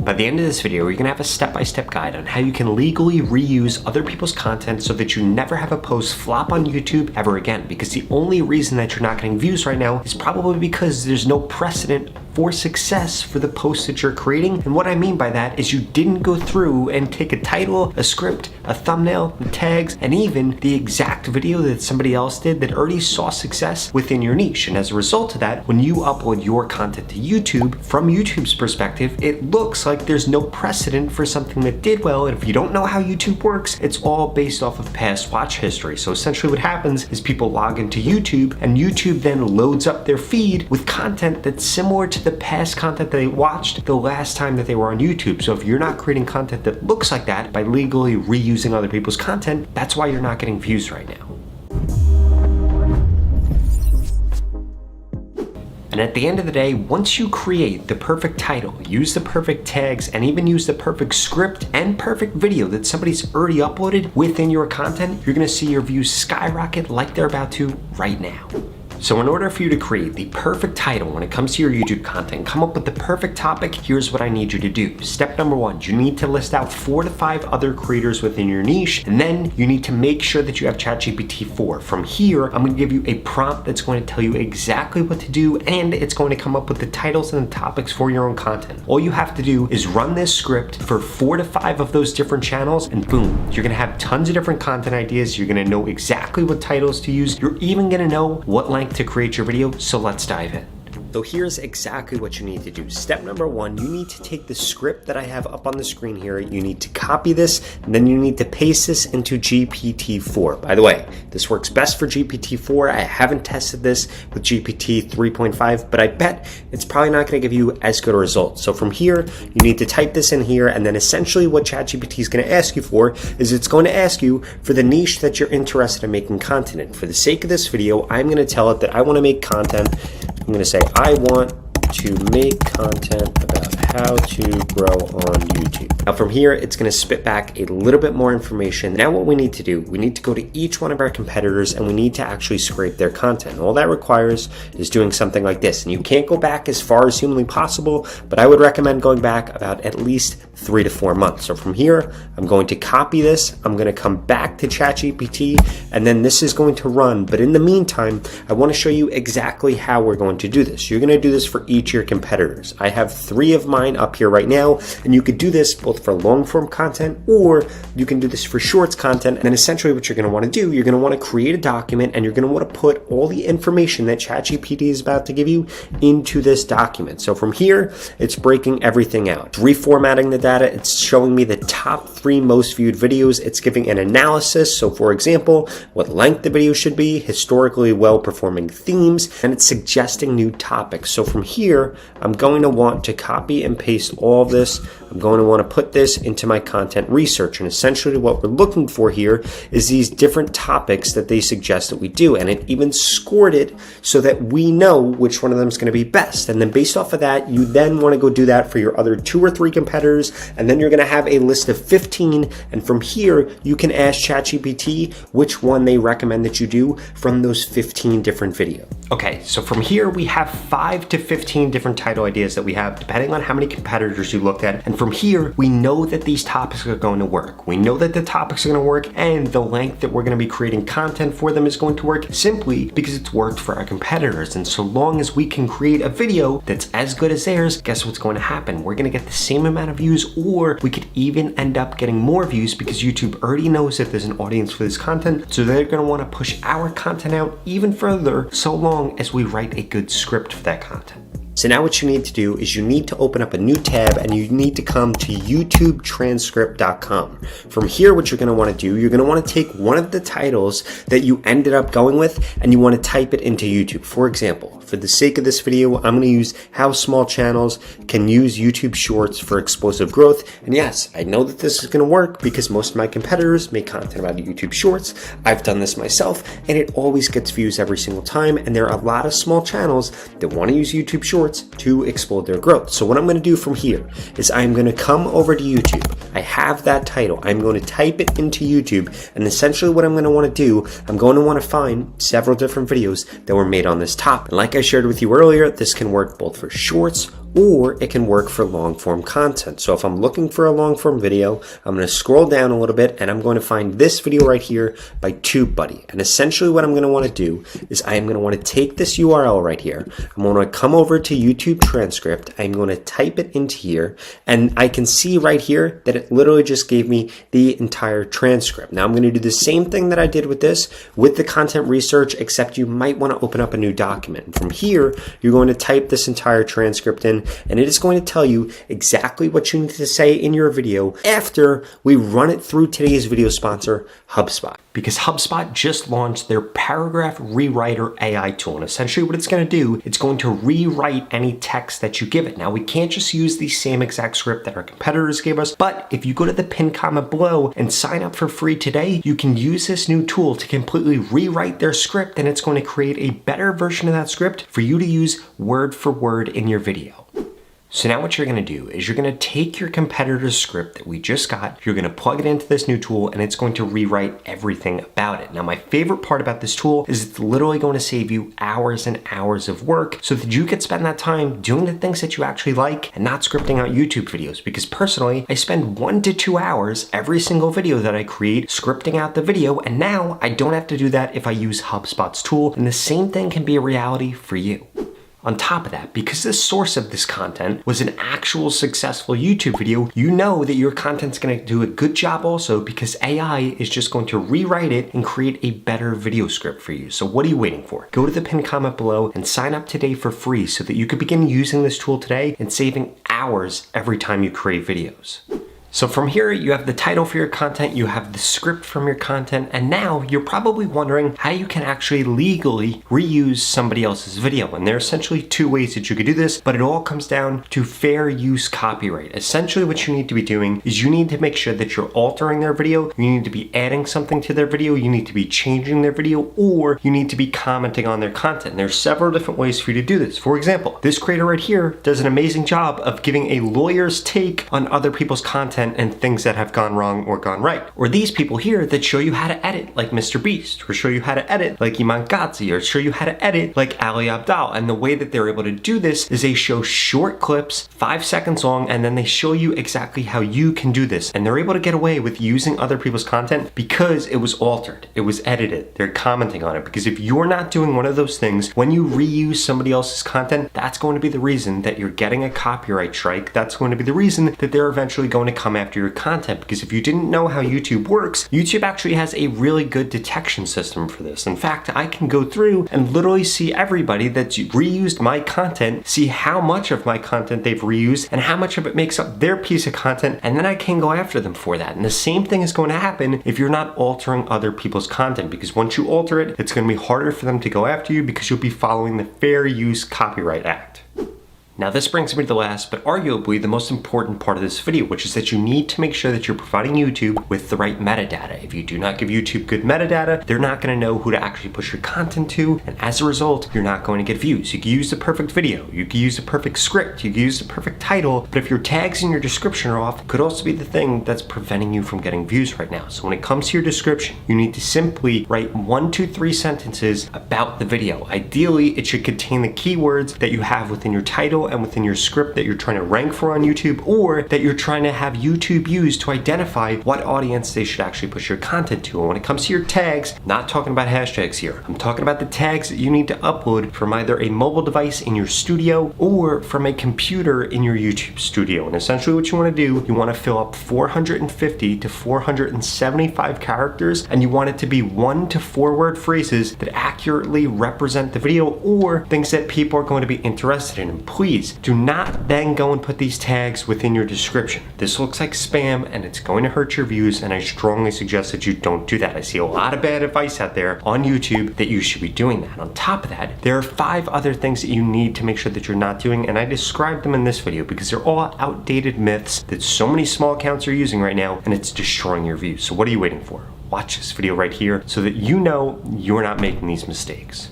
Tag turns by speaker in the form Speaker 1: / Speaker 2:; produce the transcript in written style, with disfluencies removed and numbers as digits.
Speaker 1: By the end of this video, you're gonna have a step-by-step guide on how you can legally reuse other people's content so that you never have a post flop on YouTube ever again. Because the only reason that you're not getting views right now is probably because there's no precedent for success for the posts that you're creating. And what I mean by that is you didn't go through and take a title, a script, a thumbnail, tags, and even the exact video that somebody else did that already saw success within your niche. And as a result of that, when you upload your content to YouTube, from YouTube's perspective, it looks like there's no precedent for something that did well. And if you don't know how YouTube works, it's all based off of past watch history. So essentially what happens is people log into YouTube and YouTube then loads up their feed with content that's similar to the past content that they watched the last time that they were on YouTube. So if you're not creating content that looks like that by legally reusing other people's content, that's why you're not getting views right now. And at the end of the day, once you create the perfect title, use the perfect tags, and even use the perfect script and perfect video that somebody's already uploaded within your content, you're gonna see your views skyrocket like they're about to right now. So in order for you to create the perfect title when it comes to your YouTube content, come up with the perfect topic, here's what I need you to do. Step number one, you need to list out 4 to 5 other creators within your niche, and then you need to make sure that you have ChatGPT 4. From here, I'm gonna give you a prompt that's going to tell you exactly what to do, and it's going to come up with the titles and the topics for your own content. All you have to do is run this script for 4 to 5 of those different channels, and boom, you're gonna have tons of different content ideas. You're gonna know exactly what titles to use. You're even gonna know what length to create your video, so let's dive in. So here's exactly what you need to do. Step number one, you need to take the script that I have up on the screen here, you need to copy this, and then you need to paste this into GPT-4. By the way, this works best for GPT-4. I haven't tested this with GPT 3.5, but I bet it's probably not gonna give you as good a result. So from here, you need to type this in here, and then essentially what ChatGPT is gonna ask you for is it's going to ask you for the niche that you're interested in making content in. For the sake of this video, I'm gonna tell it that I wanna make content. I'm gonna say, I want to make content about how to grow on YouTube. Now from here, it's gonna spit back a little bit more information. Now what we need to do, we need to go to each one of our competitors and we need to actually scrape their content. All that requires is doing something like this. And you can't go back as far as humanly possible, but I would recommend going back about at least 3 to 4 months. So from here, I'm going to copy this. I'm gonna come back to ChatGPT, and then this is going to run. But in the meantime, I wanna show you exactly how we're going to do this. You're gonna do this for each of your competitors. I have 3 of mine up here right now, and you could do this both for long form content, or you can do this for shorts content. And then essentially what you're gonna wanna do, you're gonna wanna create a document, and you're gonna wanna put all the information that ChatGPT is about to give you into this document. So from here, it's breaking everything out. It's reformatting the data, it's showing me the top 3 most viewed videos, it's giving an analysis, so for example, what length the video should be, historically well-performing themes, and it's suggesting new topics. So from here, I'm going to want to copy and paste all of this. I'm going to want to put this into my content research, and essentially what we're looking for here is these different topics that they suggest that we do, and it even scored it so that we know which one of them is going to be best. And then based off of that, you then want to go do that for your other 2 or 3 competitors, and then you're going to have a list of 15, and from here you can ask ChatGPT which one they recommend that you do from those 15 different videos. Okay, so from here we have 5 to 15 different title ideas that we have depending on how many competitors you looked at, and from here we know that these topics are going to work. We know that the topics are going to work, and the length that we're going to be creating content for them is going to work simply because it's worked for our competitors. And so long as we can create a video that's as good as theirs, guess what's going to happen? We're going to get the same amount of views, or we could even end up getting more views because YouTube already knows that there's an audience for this content, so they're going to want to push our content out even further so long as we write a good script for that content. So now what you need to do is you need to open up a new tab, and you need to come to YouTubetranscript.com. From here, what you're going to want to do, you're going to want to take one of the titles that you ended up going with, and you want to type it into YouTube. For example, for the sake of this video, I'm going to use how small channels can use YouTube Shorts for explosive growth. And yes, I know that this is going to work because most of my competitors make content about YouTube Shorts. I've done this myself, and it always gets views every single time. And there are a lot of small channels that want to use YouTube Shorts to explode their growth. So what I'm going to do from here is I'm going to come over to YouTube. I have that title. I'm going to type it into YouTube, and essentially what I'm going to want to do, I'm going to want to find several different videos that were made on this topic. And like I shared with you earlier, this can work both for shorts or it can work for long form content. So if I'm looking for a long form video, I'm going to scroll down a little bit and I'm going to find this video right here by TubeBuddy. And essentially what I'm going to want to do is I am going to want to take this URL right here. I'm going to come over to YouTube transcript. I'm going to type it into here, and I can see right here that it literally just gave me the entire transcript. Now I'm going to do the same thing that I did with this with the content research, except you might want to open up a new document. And from here, you're going to type this entire transcript in, and it is going to tell you exactly what you need to say in your video after we run it through today's video sponsor, HubSpot. Because HubSpot just launched their Paragraph Rewriter AI tool. And essentially what it's going to do, it's going to rewrite any text that you give it. Now, we can't just use the same exact script that our competitors gave us, but if you go to the pinned comment below and sign up for free today, you can use this new tool to completely rewrite their script, and it's going to create a better version of that script for you to use word for word in your video. So now what you're going to do is you're going to take your competitor's script that we just got, you're going to plug it into this new tool, and it's going to rewrite everything about it. Now, my favorite part about this tool is it's literally going to save you hours and hours of work so that you can spend that time doing the things that you actually like and not scripting out YouTube videos. Because personally, I spend 1 to 2 hours every single video that I create scripting out the video, and now I don't have to do that if I use HubSpot's tool, and the same thing can be a reality for you. On top of that, because the source of this content was an actual successful YouTube video, you know that your content's gonna do a good job also, because AI is just going to rewrite it and create a better video script for you. So what are you waiting for? Go to the pinned comment below and sign up today for free so that you can begin using this tool today and saving hours every time you create videos. So from here, you have the title for your content, you have the script from your content, and now you're probably wondering how you can actually legally reuse somebody else's video. And there are essentially 2 ways that you could do this, but it all comes down to fair use copyright. Essentially what you need to be doing is you need to make sure that you're altering their video, you need to be adding something to their video, you need to be changing their video, or you need to be commenting on their content. And there's several different ways for you to do this. For example, this creator right here does an amazing job of giving a lawyer's take on other people's content and things that have gone wrong or gone right. Or these people here that show you how to edit like Mr. Beast, or show you how to edit like Iman Gadzhi, or show you how to edit like Ali Abdaal. And the way that they're able to do this is they show short clips, 5 seconds long, and then they show you exactly how you can do this. And they're able to get away with using other people's content because it was altered, it was edited, they're commenting on it. Because if you're not doing one of those things, when you reuse somebody else's content, that's going to be the reason that you're getting a copyright strike. That's going to be the reason that they're eventually going to come after your content. Because if you didn't know how YouTube works, YouTube actually has a really good detection system for this. In fact, I can go through and literally see everybody that's reused my content, see how much of my content they've reused and how much of it makes up their piece of content, and then I can go after them for that. And the same thing is going to happen if you're not altering other people's content, because once you alter it, it's going to be harder for them to go after you because you'll be following the Fair Use Copyright Act. Now this brings me to the last, but arguably the most important part of this video, which is that you need to make sure that you're providing YouTube with the right metadata. If you do not give YouTube good metadata, they're not going to know who to actually push your content to, and as a result, you're not going to get views. You can use the perfect video, you can use the perfect script, you can use the perfect title, but if your tags in your description are off, it could also be the thing that's preventing you from getting views right now. So when it comes to your description, you need to simply write 1 to 3 sentences about the video. Ideally, it should contain the keywords that you have within your title and within your script that you're trying to rank for on YouTube, or that you're trying to have YouTube use to identify what audience they should actually push your content to. And when it comes to your tags, I'm not talking about hashtags here. I'm talking about the tags that you need to upload from either a mobile device in your studio or from a computer in your YouTube studio. And essentially what you want to do, you want to fill up 450 to 475 characters, and you want it to be 1 to 4 word phrases that accurately represent the video or things that people are going to be interested in. And please do not then go and put these tags within your description. This looks like spam and it's going to hurt your views, and I strongly suggest that you don't do that. I see a lot of bad advice out there on YouTube that you should be doing that. On top of that, there are 5 other things that you need to make sure that you're not doing, and I described them in this video because they're all outdated myths that so many small accounts are using right now, and it's destroying your views. So what are you waiting for? Watch this video right here so that you know you're not making these mistakes.